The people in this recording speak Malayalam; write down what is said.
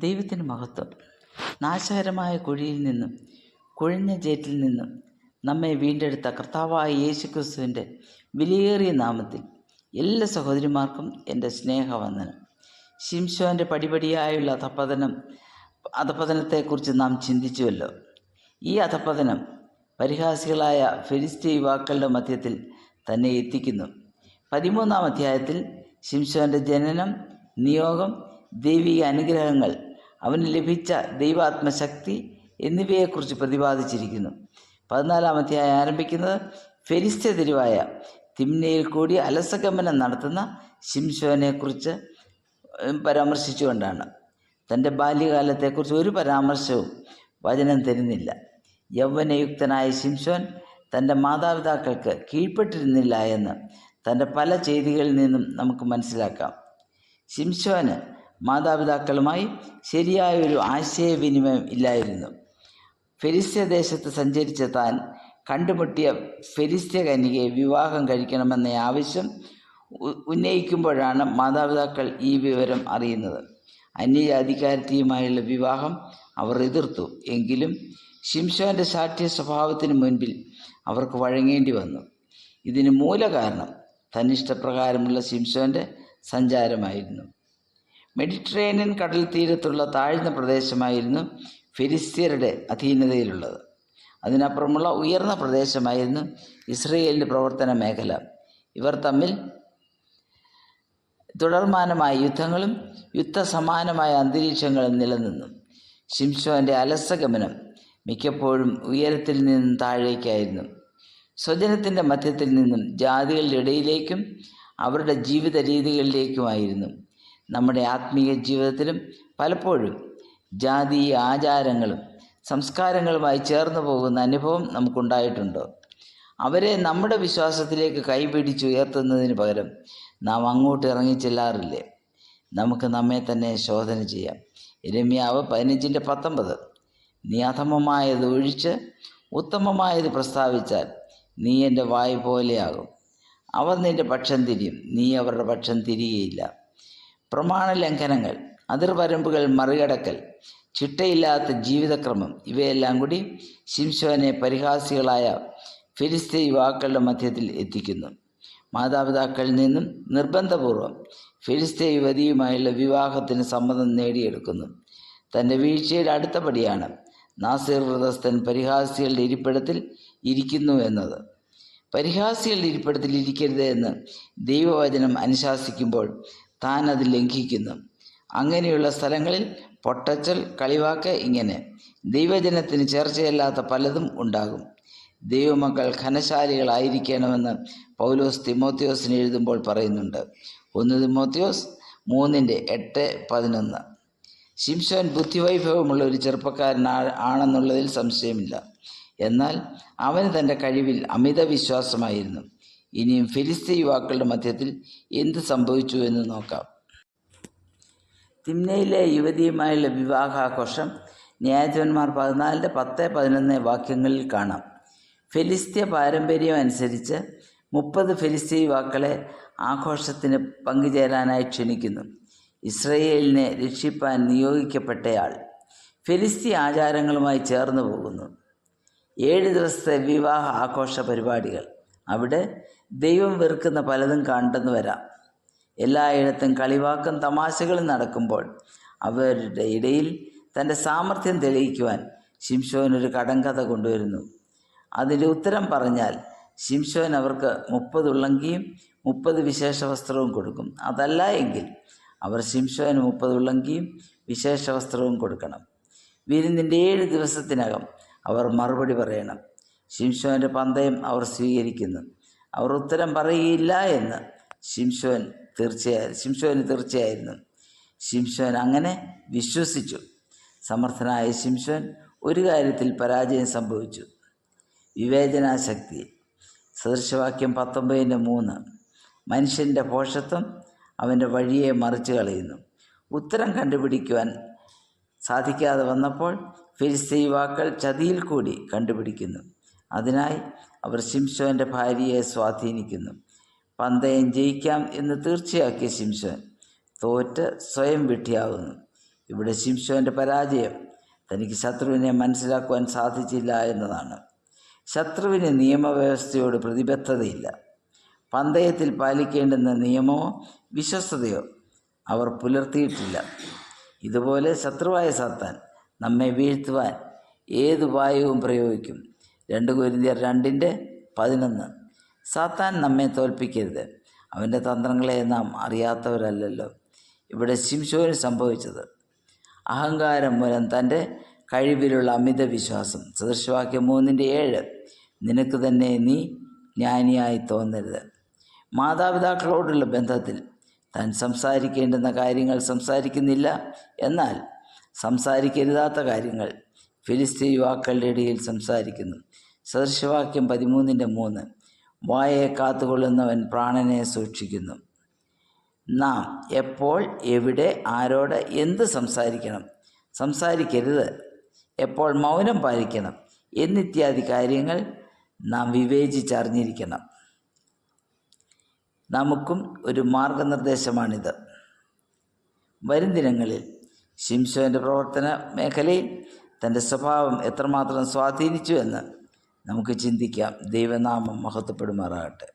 ദൈവത്തിന് മഹത്വം. നാശകരമായ കുഴിയിൽ നിന്നും കുഴിഞ്ഞ ചേറ്റിൽ നിന്നും നമ്മെ വീണ്ടെടുത്ത കർത്താവായ യേശുക്രിസ്തുവിൻ്റെ വിലയേറിയ നാമത്തിൽ എല്ലാ സഹോദരിമാർക്കും എൻ്റെ സ്നേഹവന്ദനം. ശിംശോൻ്റെ പടിപടിയായുള്ള അധപതനത്തെക്കുറിച്ച് നാം ചിന്തിച്ചുവല്ലോ. ഈ അധപതനം പരിഹാസികളായ ഫെലിസ്ത്യ യുവാക്കളുടെ മധ്യത്തിൽ തന്നെ എത്തിക്കുന്നു. 13-ാം അധ്യായത്തിൽ ശിംശോൻ്റെ ജനനം, നിയോഗം, ദൈവിക അനുഗ്രഹങ്ങൾ, അവന് ലഭിച്ച ദൈവാത്മശക്തി എന്നിവയെക്കുറിച്ച് പ്രതിപാദിച്ചിരിക്കുന്നു. 14-ാം അധ്യായം ആരംഭിക്കുന്നത് ഫെലിസ്ത്യ തെരുവായ തിമ്നയിൽ കൂടി അലസഗമനം നടത്തുന്ന ശിംശോനെക്കുറിച്ച് പരാമർശിച്ചുകൊണ്ടാണ്. തൻ്റെ ബാല്യകാലത്തെക്കുറിച്ച് ഒരു പരാമർശവും വചനം തരുന്നില്ല. യൗവനയുക്തനായ ശിംശോൻ തൻ്റെ മാതാപിതാക്കൾക്ക് കീഴ്പ്പെട്ടിരുന്നില്ല എന്ന് തൻ്റെ പല ചെയ്തികളിൽ നിന്നും നമുക്ക് മനസ്സിലാക്കാം. ശിംശോന് മാതാപിതാക്കളുമായി ശരിയായ ഒരു ആശയവിനിമയം ഇല്ലായിരുന്നു. ഫെലിസ്ത്യ ദേശത്ത് സഞ്ചരിച്ച താൻ കണ്ടുമുട്ടിയ ഫെലിസ്ത്യ കന്യകയെ വിവാഹം കഴിക്കണമെന്ന ആവശ്യം ഉന്നയിക്കുമ്പോഴാണ് മാതാപിതാക്കൾ ഈ വിവരം അറിയുന്നത്. അന്യജാതിക്കാരത്തിയുമായുള്ള വിവാഹം അവർ എതിർത്തു. എങ്കിലും ശിംശോൻ്റെ ശാഠ്യ സ്വഭാവത്തിന് മുൻപിൽ അവർക്ക് വഴങ്ങേണ്ടി വന്നു. ഇതിന് മൂലകാരണം തന്നിഷ്ടപ്രകാരമുള്ള ശിംശോൻ്റെ സഞ്ചാരമായിരുന്നു. മെഡിറ്ററേനിയൻ കടൽ തീരത്തുള്ള താഴ്ന്ന പ്രദേശമായിരുന്നു ഫെലിസ്ത്യരുടെ അധീനതയിലുള്ളത്. അതിനപ്പുറമുള്ള ഉയർന്ന പ്രദേശമായിരുന്നു ഇസ്രയേലിൻ്റെ പ്രവർത്തന മേഖല. ഇവർ തമ്മിൽ തുടർമാനമായ യുദ്ധങ്ങളും യുദ്ധസമാനമായ അന്തരീക്ഷങ്ങളും നിലനിന്നു. ശിംശോൻ്റെ അലസഗമനം മിക്കപ്പോഴും ഉയരത്തിൽ നിന്നും താഴേക്കായിരുന്നു. സ്വജനത്തിൻ്റെ മധ്യത്തിൽ നിന്നും ജാതികളുടെ ഇടയിലേക്കും അവരുടെ ജീവിത രീതികളിലേക്കുമായിരുന്നു. നമ്മുടെ ആത്മീയ ജീവിതത്തിലും പലപ്പോഴും ജാതീയ ആചാരങ്ങളും സംസ്കാരങ്ങളുമായി ചേർന്ന് പോകുന്ന അനുഭവം നമുക്കുണ്ടായിട്ടുണ്ടോ? അവരെ നമ്മുടെ വിശ്വാസത്തിലേക്ക് കൈപിടിച്ചുയർത്തുന്നതിന് പകരം നാം അങ്ങോട്ട് ഇറങ്ങിച്ചെല്ലാറില്ലേ? നമുക്ക് നമ്മെ തന്നെ ശോധന ചെയ്യാം. യിരെമ്യാവ് 15:19. നീ അധമമായത് ഒഴിച്ച് ഉത്തമമായത് പ്രസ്താവിച്ചാൽ നീ എൻ്റെ വായ് പോലെയാകും. അവർ നിൻ്റെ പക്ഷം തിരിയും, നീ അവരുടെ പക്ഷം തിരികയില്ല. പ്രമാണലംഘനങ്ങൾ, അതിർവരമ്പുകൾ മറികടക്കൽ, ചിട്ടയില്ലാത്ത ജീവിതക്രമം ഇവയെല്ലാം കൂടി ശിംശോനെ പരിഹാസികളായ ഫെലിസ്ത്യ യുവാക്കളുടെ മധ്യത്തിൽ എത്തിക്കുന്നു. മാതാപിതാക്കളിൽ നിന്നും നിർബന്ധപൂർവം ഫെലിസ്ത്യ യുവതിയുമായുള്ള വിവാഹത്തിന് സമ്മതം നേടിയെടുക്കുന്നു. തൻ്റെ വീഴ്ചയുടെ അടുത്ത പടിയാണ് നാസീർ വ്രതസ്ഥൻ പരിഹാസികളുടെ ഇരിപ്പിടത്തിൽ ഇരിക്കുന്നു എന്നത്. പരിഹാസികളുടെ ഇരിപ്പിടത്തിൽ ഇരിക്കരുത് എന്ന് ദൈവവചനം അനുശാസിക്കുമ്പോൾ താൻ അത് ലംഘിക്കുന്നു. അങ്ങനെയുള്ള സ്ഥലങ്ങളിൽ പൊട്ടച്ചൽ, കളിവാക്ക്, ഇങ്ങനെ ദൈവജനത്തിന് ചേർച്ചയല്ലാത്ത പലതും ഉണ്ടാകും. ദൈവമക്കൾ ഘനശാലികളായിരിക്കണമെന്ന് പൗലോസ് തിമോത്തിയോസിന് എഴുതുമ്പോൾ പറയുന്നുണ്ട്. 1 തിമോത്തിയോസ് 3:8-11. ശിംശോൻ ബുദ്ധിവൈഭവമുള്ള ഒരു ചെറുപ്പക്കാരനാണെന്നുള്ളതിൽ സംശയമില്ല. എന്നാൽ അവന് തൻ്റെ കഴിവിൽ അമിത വിശ്വാസമായിരുന്നു. ഇനിയും ഫെലിസ്ത്യ യുവാക്കളുടെ മധ്യത്തിൽ എന്ത് സംഭവിച്ചു എന്ന് നോക്കാം. തിമ്നയിലെ യുവതിയുമായുള്ള വിവാഹാഘോഷം ന്യായാധിപന്മാർ 14:10-11 വാക്യങ്ങളിൽ കാണാം. ഫെലിസ്ത്യ പാരമ്പര്യം അനുസരിച്ച് 30 ഫെലിസ്ത്യ യുവാക്കളെ ആഘോഷത്തിന് പങ്കുചേരാനായി ക്ഷണിക്കുന്നു. ഇസ്രയേലിനെ രക്ഷിപ്പാൻ നിയോഗിക്കപ്പെട്ടയാൾ ഫെലിസ്ത്യ ആചാരങ്ങളുമായി ചേർന്ന് പോകുന്നു. 7 ദിവസത്തെ വിവാഹ ആഘോഷ പരിപാടികൾ. അവിടെ ദൈവം വെറുക്കുന്ന പലതും കണ്ടെന്ന് വരാം. എല്ലായിടത്തും കളിവാക്കും തമാശകളും നടക്കുമ്പോൾ അവരുടെ ഇടയിൽ തൻ്റെ സാമർഥ്യം തെളിയിക്കുവാൻ ശിംശോൻ ഒരു കടങ്കഥ കൊണ്ടുവരുന്നു. അതിൻ്റെ ഉത്തരം പറഞ്ഞാൽ ശിംശോൻ അവർക്ക് 30 ഉള്ളങ്കിയും 30 വിശേഷ വസ്ത്രവും കൊടുക്കും. അതല്ല എങ്കിൽ അവർ ശിംശോന് 30 ഉള്ളങ്കിയും വിശേഷ വസ്ത്രവും കൊടുക്കണം. വിരുന്നിൻ്റെ 7 ദിവസത്തിനകം അവർ മറുപടി പറയണം. ശിംശോൻ്റെ പന്തയം അവർ സ്വീകരിക്കുന്നു. അവർ ഉത്തരം പറയുകയില്ല എന്ന് ശിംശോന് തീർച്ചയായിരുന്നു. ശിംശോൻ അങ്ങനെ വിശ്വസിച്ചു. സമർത്ഥനായ ശിംശോൻ ഒരു കാര്യത്തിൽ പരാജയം സംഭവിച്ചു: വിവേചനാശക്തി. സദൃശവാക്യം 19:3. മനുഷ്യൻ്റെ ഭോഷത്വം അവൻ്റെ വഴിയെ മറിച്ച് കളയുന്നു. ഉത്തരം കണ്ടുപിടിക്കുവാൻ സാധിക്കാതെ വന്നപ്പോൾ ഫെലിസ്ത്യ യുവാക്കൾ ചതിയിൽ കൂടി കണ്ടുപിടിക്കുന്നു. അതിനായി അവർ ശിംശോൻ്റെ ഭാര്യയെ സ്വാധീനിക്കുന്നു. പന്തയം ജയിക്കാം എന്ന് തീർച്ചയാക്കിയ ശിംശോൻ തോറ്റ് സ്വയം വിഡ്ഢിയാവുന്നു. ഇവിടെ ശിംശോൻ്റെ പരാജയം തനിക്ക് ശത്രുവിനെ മനസ്സിലാക്കുവാൻ സാധിച്ചില്ല എന്നതാണ്. ശത്രുവിന് നിയമവ്യവസ്ഥയോട് പ്രതിബദ്ധതയില്ല. പന്തയത്തിൽ പാലിക്കേണ്ടുന്ന നിയമമോ വിശ്വസ്തതയോ അവർ പുലർത്തിയിട്ടില്ല. ഇതുപോലെ ശത്രുവായ സാത്താൻ നമ്മെ വീഴ്ത്തുവാൻ ഏതുപായവും പ്രയോഗിക്കും. 2 കൊരിന്ത്യർ 2:11. സാത്താൻ നമ്മെ തോൽപ്പിക്കരുത്, അവൻ്റെ തന്ത്രങ്ങളെ നാം അറിയാത്തവരല്ലല്ലോ. ഇവിടെ ശിംശോന് സംഭവിച്ചത് അഹങ്കാരം മൂലം തൻ്റെ കഴിവിലുള്ള അമിത വിശ്വാസം. സദൃശവാക്യം 3:7. നിനക്ക് തന്നെ നീ ജ്ഞാനിയായി തോന്നരുത്. മാതാപിതാക്കളോടുള്ള ബന്ധത്തിൽ താൻ സംസാരിക്കേണ്ടുന്ന കാര്യങ്ങൾ സംസാരിക്കുന്നില്ല, എന്നാൽ സംസാരിക്കരുതാത്ത കാര്യങ്ങൾ ഫിലിസ്തീയ യുവാക്കളുടെ ഇടയിൽ സംസാരിക്കുന്നു. സദൃശവാക്യം 13:3. വായെ കാത്തുകൊള്ളുന്നവൻ പ്രാണനെ സൂക്ഷിക്കുന്നു. നാം എപ്പോൾ, എവിടെ, ആരോട് എന്ത് സംസാരിക്കണം, സംസാരിക്കരുത്, എപ്പോൾ മൗനം പാലിക്കണം എന്നിത്യാദി കാര്യങ്ങൾ നാം വിവേചിച്ചറിഞ്ഞിരിക്കണം. നമുക്കും ഒരു മാർഗനിർദ്ദേശമാണിത്. വരും ദിനങ്ങളിൽ ശിംശോൻ്റെ പ്രവർത്തന മേഖലയിൽ തൻ്റെ സ്വഭാവം എത്രമാത്രം സ്വാധീനിച്ചു എന്ന് നമുക്ക് ചിന്തിക്കാം. ദൈവനാമം മഹത്വപ്പെടുമാറാകട്ടെ.